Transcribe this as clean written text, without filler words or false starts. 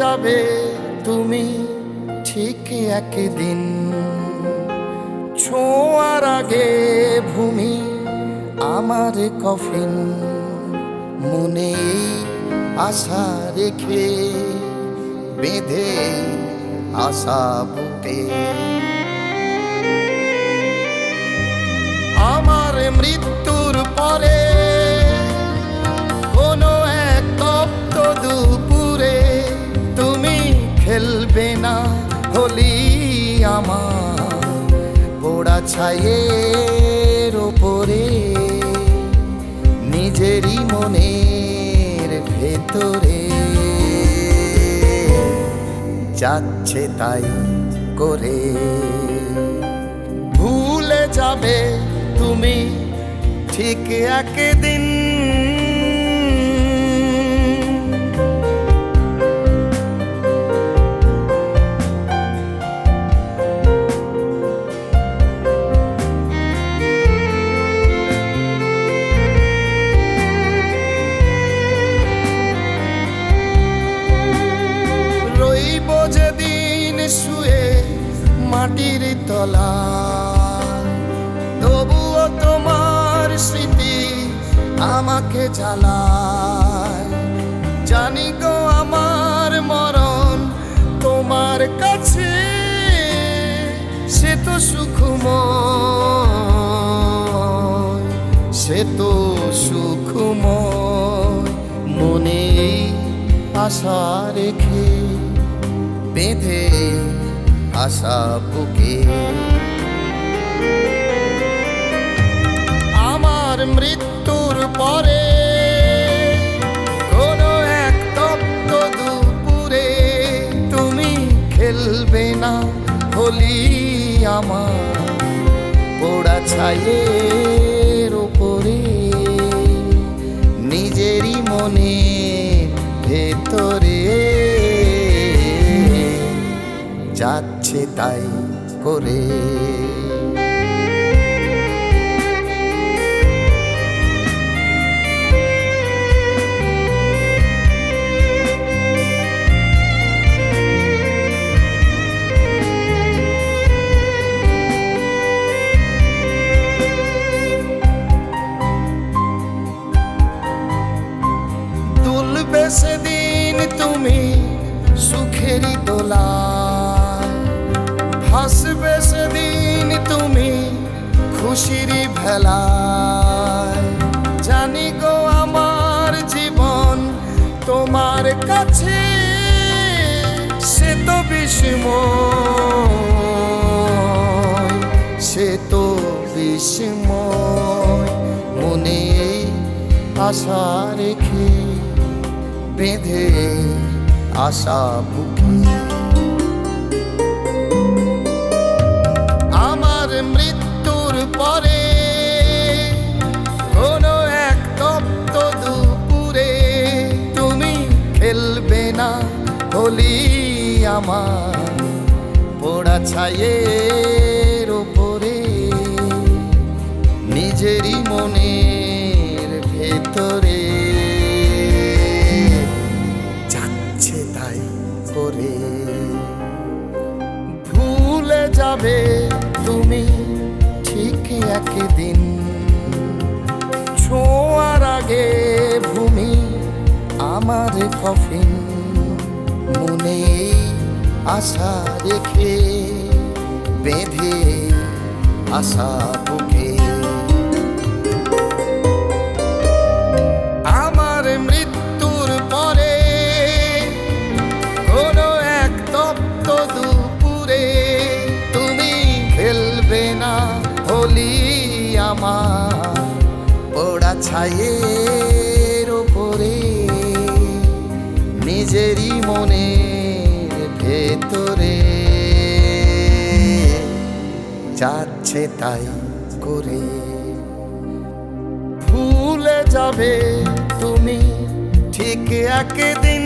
যাবে তুমি ঠিক একদিন, ছোঁয়ার আগে ভূমি আমার কফিন। মনে আশা রেখে বেঁধে আশা বুকে আমার মৃত্যুর পরে কোনো এক তপ্ত দুপুরে তুমি খেলবে না হোলি আমার পোড়া ছাইয়ের ওপরে, নিজেরই মনের ভেতরে যাচ্ছে তাই করে। ভুলে যাবে তুমি ঠিক একদিন, রইব যেদিন শুয়ে মাটির তলায়, তবুও তোমার স্মৃতি আমাকে জ্বালায়। জানি গো আমার মরণ তোমার কাছে, সে তো সুখময়, সে তো সুখময়। মনে আশা রেখে বেঁধে আশা বুকে আমার মৃত্যুর পরে কোনো এক তপ্ত দুপুরে তুমি খেলবে না হোলি আমার পোড়া ছাইয়ের ওপরে, নিজেরই মনে ভেতরে যাচ্ছে তাই করে। দুলবে সেদিন তুমি সুখেরই দোলায়, ভাসবে সেদিন তুমি খুশিরই ভেলায়। জানি গো আমার জীবন তোমার কাছে, সে তো বিস্ময়, সে তো বিস্ময়। মনে আশা রেখে বেঁধে আশা বুকে আমার মৃত্যুর পরে কোনো এক তপ্ত দুপুরে তুমি খেলবে না হোলি আমার পোড়া ছাইয়ের ওপরে, নিজেরই মনের ভেতরে যাচ্ছে তাই করে। ভুলে যাবে তুমি ঠিক একদিন, ছোঁয়ার আগে ভূমি আমার কফিন। মনে আশা রেখে বেঁধে আশা বুকে আমার মৃত্যুর পরে কোনো এক তপ্ত দুপুরে তুমি খেলবে না হোলি আমার পোড়া ছাইয়ের ওপরে, নিজেরই মনের ভেতরে যাচ্ছে তাই করে। ভুলে যাবে তুমি ঠিক একদিন,